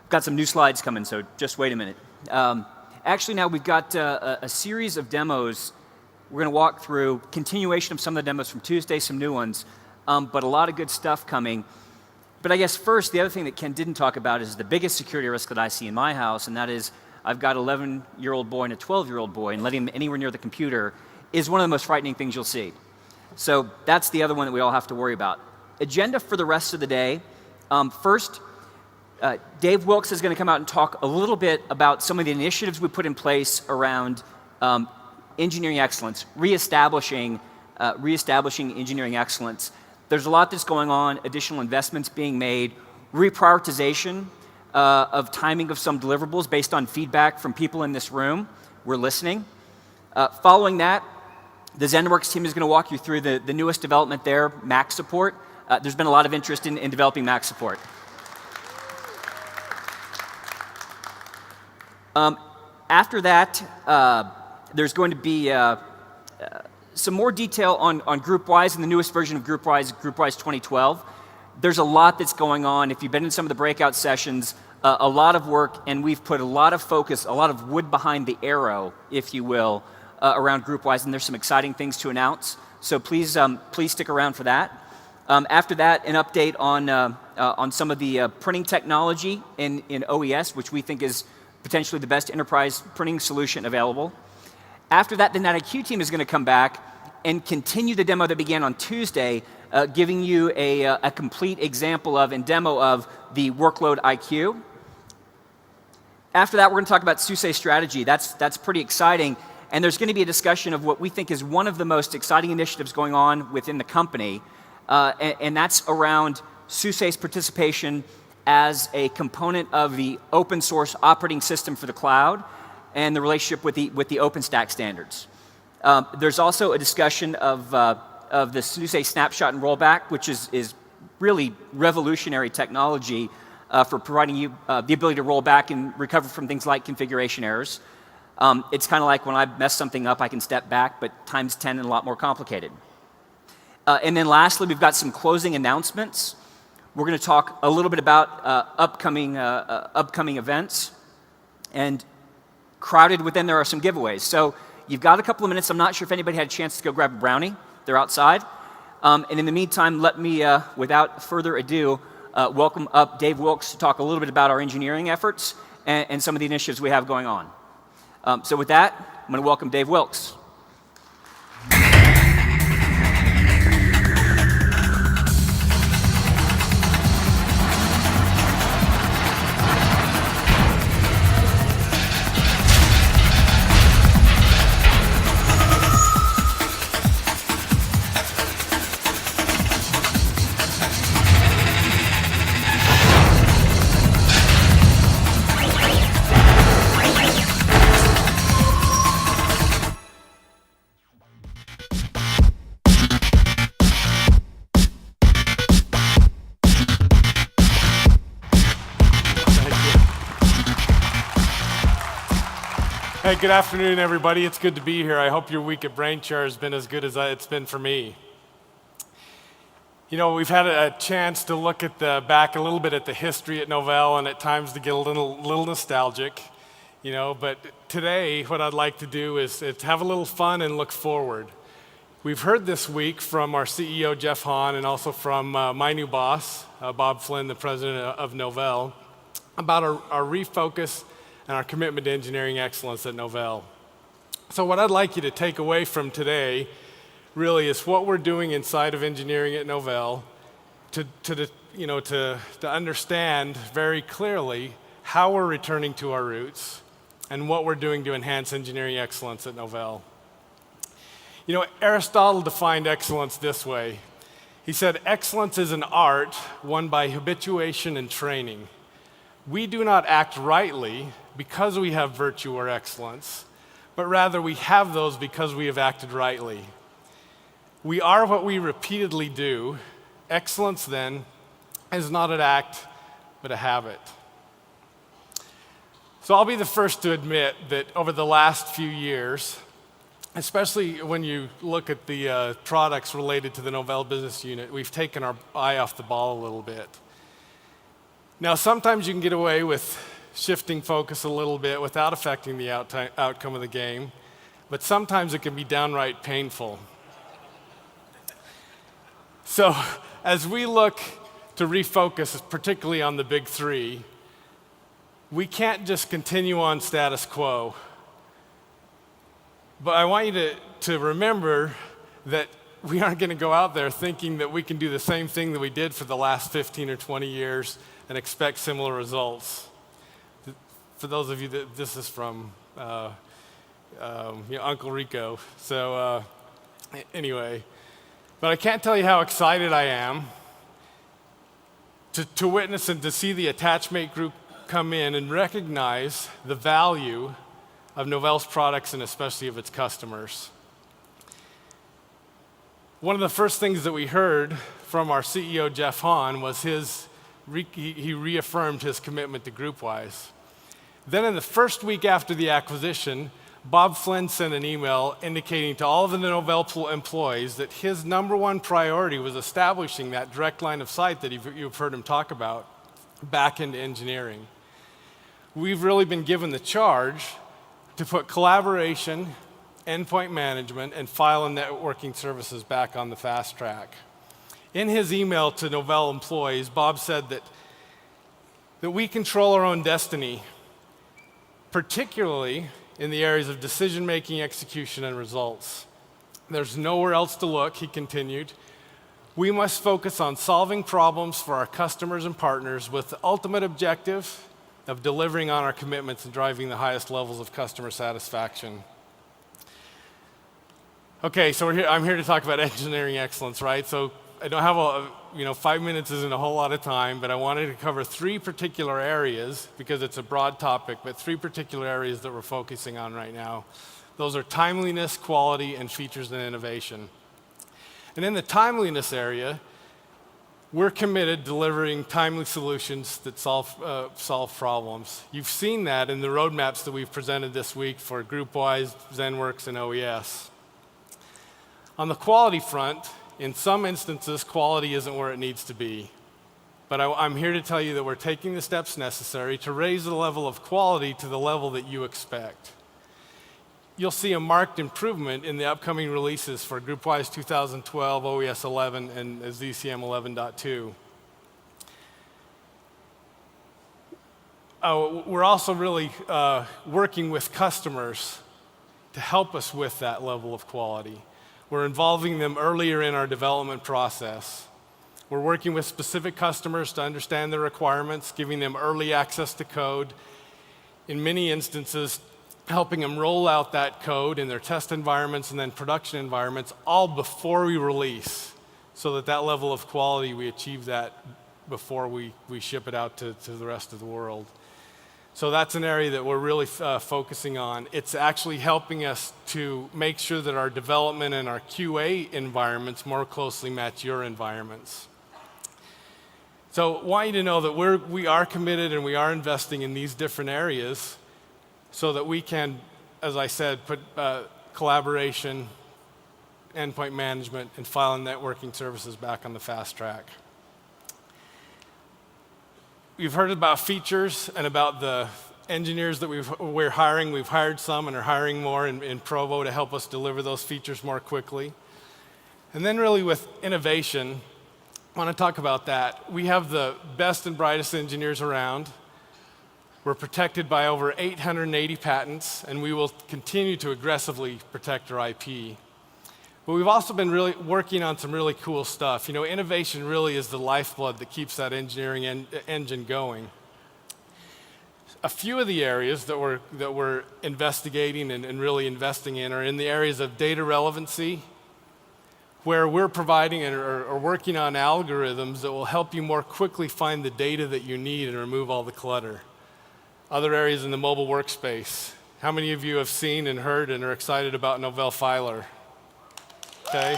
got some new slides coming, so just wait a minute. Actually, now we've got a series of demos we're going to walk through, continuation of some of the demos from Tuesday, some new ones, but a lot of good stuff coming. But I guess first, the other thing that Ken didn't talk about is the biggest security risk that I see in my house, and that is I've got an 11-year-old boy and a 12-year-old boy, and letting them anywhere near the computer is one of the most frightening things you'll see. So that's the other one that we all have to worry about. Agenda for the rest of the day. First, Dave Wilkes is going to come out and talk a little bit about some of the initiatives we put in place around engineering excellence, reestablishing engineering excellence. There's a lot that's going on, additional investments being made, reprioritization of timing of some deliverables based on feedback from people in this room. We're listening. Following that, the ZENworks team is going to walk you through the newest development there, Mac support. There's been a lot of interest in developing Mac support. After that, there's going to be some more detail on GroupWise and the newest version of GroupWise 2012. There's a lot that's going on. If you've been in some of the breakout sessions, a lot of work, and we've put a lot of focus, a lot of wood behind the arrow, if you will, around GroupWise, and there's some exciting things to announce. So please stick around for that. After that, an update on some of the printing technology in OES, which we think is potentially the best enterprise printing solution available. After that, the NetIQ team is going to come back and continue the demo that began on Tuesday, giving you a complete example of and demo of the workload IQ. After that, we're going to talk about SUSE strategy. That's pretty exciting. And there's going to be a discussion of what we think is one of the most exciting initiatives going on within the company, and that's around SUSE's participation as a component of the open source operating system for the cloud and the relationship with the OpenStack standards. There's also a discussion of the SUSE snapshot and rollback, which is really revolutionary technology for providing you the ability to roll back and recover from things like configuration errors. It's kind of like when I mess something up, I can step back, but times 10 and a lot more complicated. And then lastly, we've got some closing announcements. We're going to talk a little bit about upcoming events, and crowded within there are some giveaways. So you've got a couple of minutes. I'm not sure if anybody had a chance to go grab a brownie. They're outside. And in the meantime, let me, without further ado, welcome up Dave Wilkes to talk a little bit about our engineering efforts and some of the initiatives we have going on. So with that, I'm going to welcome Dave Wilkes. Hey, good afternoon, everybody. It's good to be here. I hope your week at BrainShare has been as good as it's been for me. You know, we've had a chance to look at back a little bit at the history at Novell, and at times to get a little nostalgic, you know. But today, what I'd like to do is have a little fun and look forward. We've heard this week from our CEO, Jeff Hahn, and also from my new boss, Bob Flynn, the president of Novell, about our refocus and our commitment to engineering excellence at Novell. So what I'd like you to take away from today really is what we're doing inside of engineering at Novell to understand very clearly how we're returning to our roots and what we're doing to enhance engineering excellence at Novell. You know, Aristotle defined excellence this way. He said, "Excellence is an art won by habituation and training. We do not act rightly because we have virtue or excellence, but rather we have those because we have acted rightly. We are what we repeatedly do. Excellence, then, is not an act, but a habit." So I'll be the first to admit that over the last few years, especially when you look at the products related to the Novell business unit, we've taken our eye off the ball a little bit. Now, sometimes you can get away with shifting focus a little bit without affecting the outcome of the game, but sometimes it can be downright painful. So, as we look to refocus, particularly on the big three, we can't just continue on status quo. But I want you to remember that we aren't going to go out there thinking that we can do the same thing that we did for the last 15 or 20 years and expect similar results. For those of you that this is from, Uncle Rico. So anyway, but I can't tell you how excited I am to witness and to see the attachmate group come in and recognize the value of Novell's products and especially of its customers. One of the first things that we heard from our CEO, Jeff Hahn, was he reaffirmed his commitment to GroupWise. Then in the first week after the acquisition, Bob Flynn sent an email indicating to all of the Novell employees that his number one priority was establishing that direct line of sight that you've heard him talk about back into engineering. We've really been given the charge to put collaboration, endpoint management, and file and networking services back on the fast track. In his email to Novell employees, Bob said that we control our own destiny, particularly in the areas of decision-making, execution, and results. There's nowhere else to look, he continued. We must focus on solving problems for our customers and partners with the ultimate objective of delivering on our commitments and driving the highest levels of customer satisfaction. Okay, so I'm here to talk about engineering excellence, right? So I don't have 5 minutes isn't a whole lot of time, but I wanted to cover three particular areas because it's a broad topic, but three particular areas that we're focusing on right now. Those are timeliness, quality, and features and innovation. And in the timeliness area, we're committed to delivering timely solutions that solve problems. You've seen that in the roadmaps that we've presented this week for GroupWise, ZENworks, and OES. On the quality front, in some instances, quality isn't where it needs to be. But I'm here to tell you that we're taking the steps necessary to raise the level of quality to the level that you expect. You'll see a marked improvement in the upcoming releases for GroupWise 2012, OES 11, and ZCM 11.2. We're also really working with customers to help us with that level of quality. We're involving them earlier in our development process. We're working with specific customers to understand their requirements, giving them early access to code. In many instances, helping them roll out that code in their test environments and then production environments, all before we release, so that that level of quality, we achieve that before we ship it out to the rest of the world. So that's an area that we're really focusing on. It's actually helping us to make sure that our development and our QA environments more closely match your environments. So I want you to know that we are committed and we are investing in these different areas so that we can, as I said, put collaboration, endpoint management, and file and networking services back on the fast track. We've heard about features and about the engineers that we're hiring. We've hired some and are hiring more in Provo to help us deliver those features more quickly. And then really with innovation, I want to talk about that. We have the best and brightest engineers around. We're protected by over 880 patents, and we will continue to aggressively protect our IP. But we've also been really working on some really cool stuff. You know, innovation really is the lifeblood that keeps that engineering engine going. A few of the areas that we're investigating and really investing in are in the areas of data relevancy, where we're providing or working on algorithms that will help you more quickly find the data that you need and remove all the clutter. Other areas in the mobile workspace. How many of you have seen and heard and are excited about Novell Filer? Okay,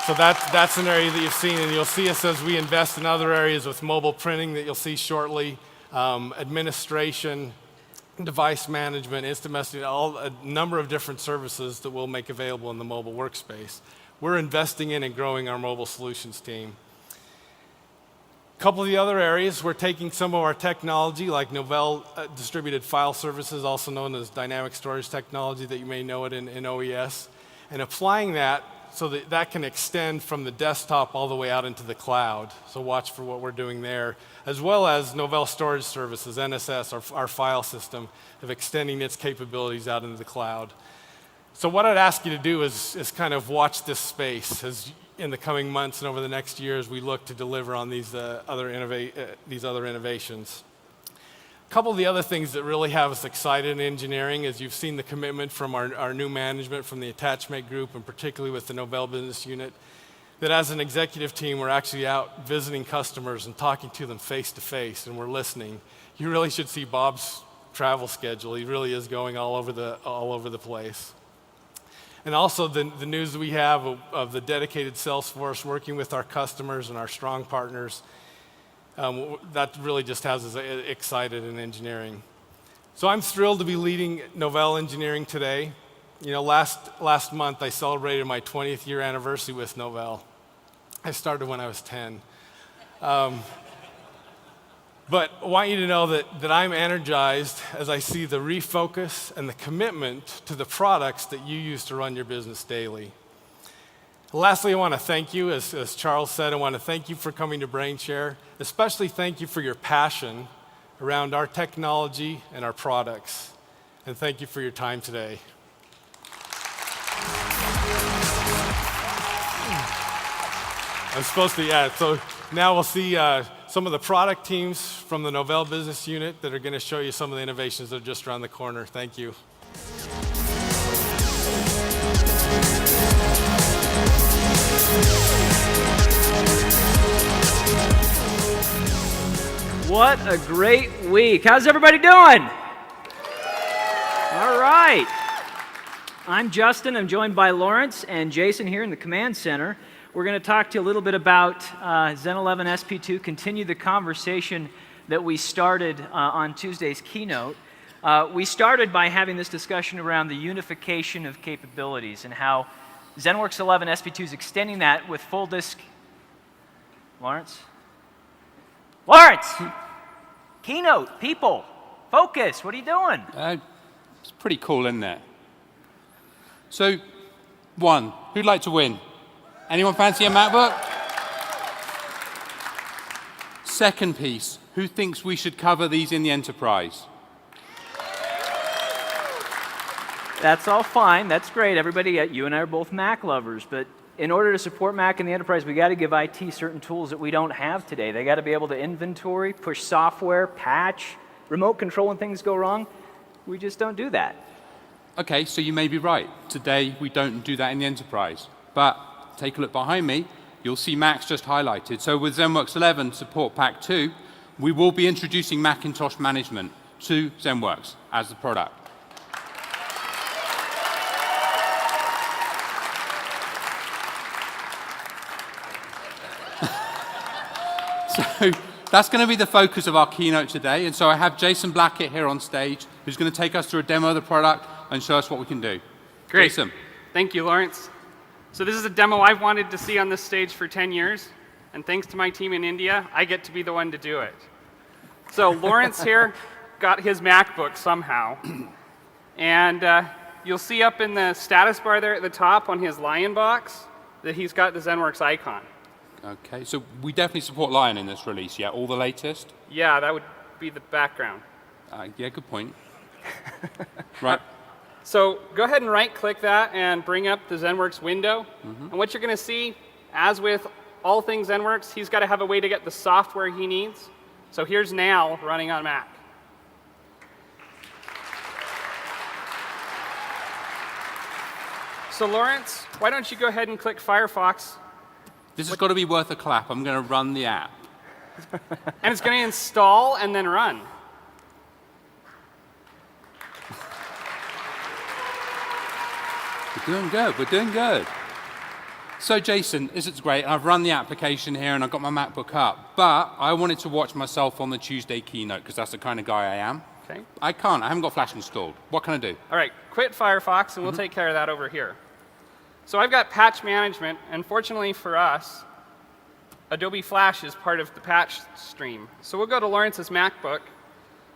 so that's an area that you've seen, and you'll see us as we invest in other areas with mobile printing that you'll see shortly, administration, device management, instant messaging, a number of different services that we'll make available in the mobile workspace. We're investing in and growing our mobile solutions team. couple of the other areas, we're taking some of our technology, like Novell Distributed File Services, also known as dynamic storage technology that you may know it in OES, and applying that so that that can extend from the desktop all the way out into the cloud. So watch for what we're doing there, as well as Novell Storage Services, NSS, our file system, of extending its capabilities out into the cloud. So what I'd ask you to do is kind of watch this space as in the coming months and over the next years we look to deliver on these other innovations. A couple of the other things that really have us excited in engineering is you've seen the commitment from our new management from the attachment group, and particularly with the Novell business unit, that as an executive team we're actually out visiting customers and talking to them face to face, and we're listening. You really should see Bob's travel schedule. He really is going all over the place. And also the news that we have of the dedicated sales force working with our customers and our strong partners, that really just has us excited in engineering. So I'm thrilled to be leading Novell Engineering today. You know, last month I celebrated my 20th year anniversary with Novell. I started when I was 10. But I want you to know that I'm energized as I see the refocus and the commitment to the products that you use to run your business daily. Lastly, I want to thank you, as Charles said, I want to thank you for coming to BrainShare, especially thank you for your passion around our technology and our products. And thank you for your time today. I'm supposed to, yeah, so now we'll see some of the product teams from the Novell business unit that are going to show you some of the innovations that are just around the corner. Thank you. What a great week. How's everybody doing? All right. I'm Justin. I'm joined by Lawrence and Jason here in the command center. We're going to talk to you a little bit about Zen 11 SP2, continue the conversation that we started on Tuesday's keynote. We started by having this discussion around the unification of capabilities and how ZENworks 11 SP2 is extending that with full disk. Lawrence? Lawrence! Keynote, people, focus, what are you doing? It's pretty cool, isn't it? So, one, who'd like to win? Anyone fancy a MacBook? Second piece, who thinks we should cover these in the enterprise? That's all fine, that's great. Everybody, you and I are both Mac lovers, but in order to support Mac in the enterprise, we got to give IT certain tools that we don't have today. They got to be able to inventory, push software, patch, remote control when things go wrong. We just don't do that. Okay, so you may be right. Today, we don't do that in the enterprise. But take a look behind me. You'll see Macs just highlighted. So with ZENworks 11 Support Pack 2, we will be introducing Macintosh management to ZENworks as the product. So that's going to be the focus of our keynote today. And so I have Jason Blackett here on stage, who's going to take us through a demo of the product and show us what we can do. Great. Jason. Thank you, Lawrence. So this is a demo I've wanted to see on this stage for 10 years. And thanks to my team in India, I get to be the one to do it. So Lawrence here got his MacBook somehow. And you'll see up in the status bar there at the top on his Lion box that he's got the ZENworks icon. Okay, so we definitely support Lion in this release, yeah? All the latest? Yeah, that would be the background. Yeah, good point. Right. So go ahead and right-click that and bring up the ZENworks window. And what you're going to see, as with all things ZENworks, he's got to have a way to get the software he needs. So here's Now running on Mac. So Lawrence, why don't you go ahead and click Firefox. This has got to be worth a clap. I'm going to run the app. And it's going to install and then run. We're doing good. We're doing good. So, Jason, this is great. I've run the application here and I've got my MacBook up. But I wanted to watch myself on the Tuesday keynote because that's the kind of guy I am. Okay. I can't. I haven't got Flash installed. What can I do? All right. Quit Firefox and we'll take care of that over here. So I've got patch management, and fortunately for us, Adobe Flash is part of the patch stream. So we'll go to Lawrence's MacBook.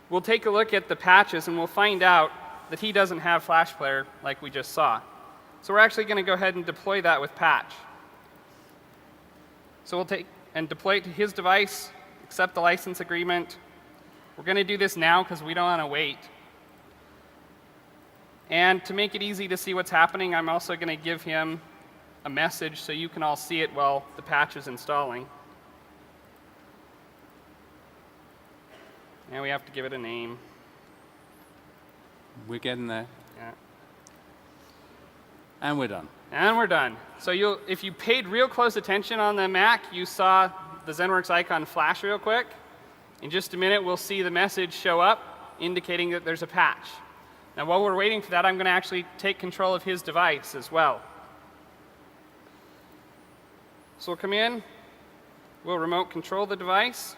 We'll take a look at the patches, and we'll find out that he doesn't have Flash Player like we just saw. So we're actually going to go ahead and deploy that with patch. So we'll take and deploy it to his device, accept the license agreement. We're going to do this now because we don't want to wait. And to make it easy to see what's happening, I'm also going to give him a message so you can all see it while the patch is installing. And we have to give it a name. We're getting there. Yeah. And we're done. And we're done. So if you paid real close attention on the Mac, you saw the ZENworks icon flash real quick. In just a minute, we'll see the message show up indicating that there's a patch. Now, while we're waiting for that, I'm going to actually take control of his device as well. So we'll come in. We'll remote control the device.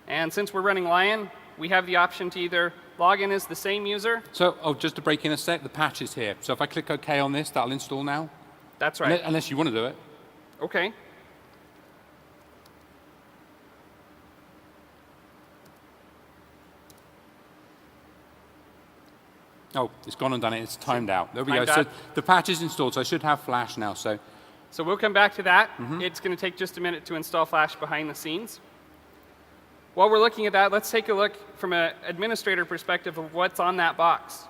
And since we're running Lion, we have the option to either log in as the same user. So, just to break in a sec, the patch is here. So if I click OK on this, that'll install now? That's right. Unless you want to do it. OK. Oh, it's gone and done it. It's timed out. There we go. Timed out. So the patch is installed, so I should have Flash now. So we'll come back to that. It's going to take just a minute to install Flash behind the scenes. While we're looking at that, let's take a look from an administrator perspective of what's on that box.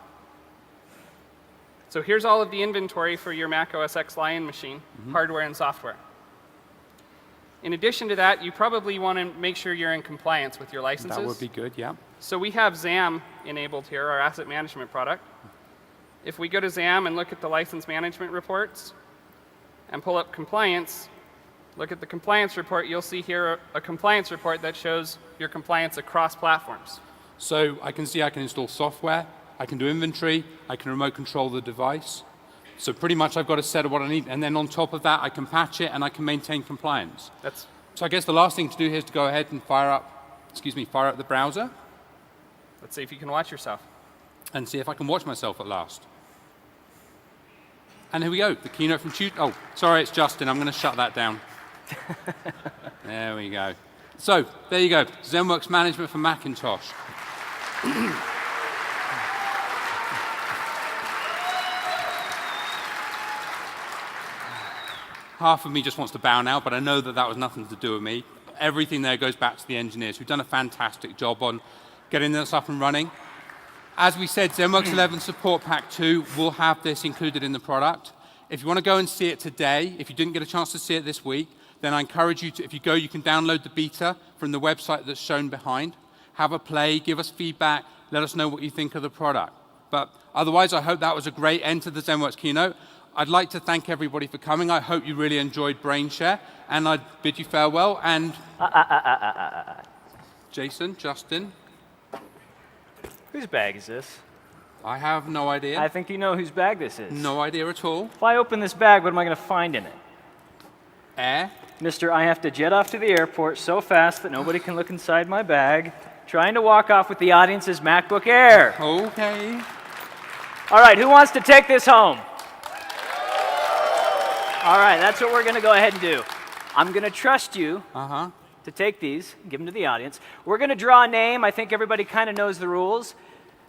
So here's all of the inventory for your Mac OS X Lion machine, hardware and software. In addition to that, you probably want to make sure you're in compliance with your licenses. that would be good, yeah. So we have ZAM enabled here, our asset management product. If we go to ZAM and look at the license management reports and pull up compliance, look at the compliance report, you'll see here a compliance report that shows your compliance across platforms. So I can see I can install software, I can do inventory, I can remote control the device. So pretty much I've got a set of what I need, and then on top of that I can patch it and I can maintain compliance. So I guess the last thing to do here is to go ahead and fire up the browser. Let's see if you can watch yourself. And see if I can watch myself at last. And here we go, the keynote from Tuesday. Oh, sorry, it's Justin, I'm going to shut that down. There we go. So, there you go, ZENworks management for Macintosh. Half of me just wants to bow now, but I know that that was nothing to do with me. Everything there goes back to the engineers who've done a fantastic job on getting this up and running. As we said, ZENworks 11 Support Pack 2 will have this included in the product. If you want to go and see it today, if you didn't get a chance to see it this week, then I encourage you to, if you go, you can download the beta from the website that's shown behind. Have a play, give us feedback, let us know what you think of the product. But otherwise, I hope that was a great end to the ZENworks keynote. I'd like to thank everybody for coming. I hope you really enjoyed BrainShare, and I'd bid you farewell. And Jason, Justin. Whose bag is this? I have no idea. I think you know whose bag this is. No idea at all. If I open this bag, what am I going to find in it? Air. Mr. I have to jet off to the airport so fast that nobody can look inside my bag, trying to walk off with the audience's MacBook Air. Okay. All right, who wants to take this home? All right, that's what we're going to go ahead and do. I'm going to trust you to take these, give them to the audience. We're going to draw a name. I think everybody kind of knows the rules.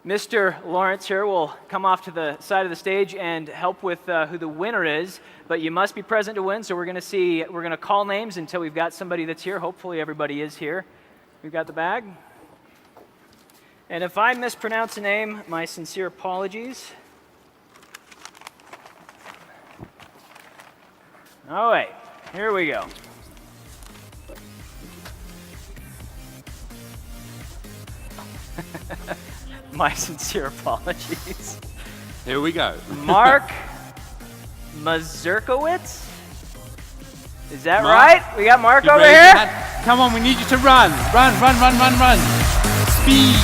Mr. Lawrence here will come off to the side of the stage and help with who the winner is, but you must be present to win, so we're going to call names until we've got somebody that's here. Hopefully everybody is here. We've got the bag. And if I mispronounce a name, my sincere apologies. All right, here we go. My sincere apologies. Here we go. Mark Mazurkowitz? Is that right? We got Mark over here? Come on, we need you to run. Run, run, run, run, run. Speed.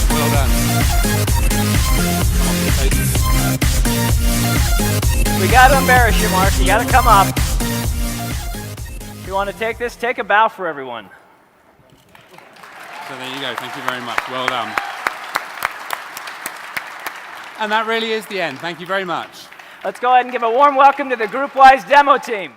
Well done. We got to embarrass you, Mark. You got to come up. you want to take this, take a bow for everyone. So there you go. Thank you very much. Well done. And that really is the end. Thank you very much. Let's go ahead and give a warm welcome to the GroupWise demo team.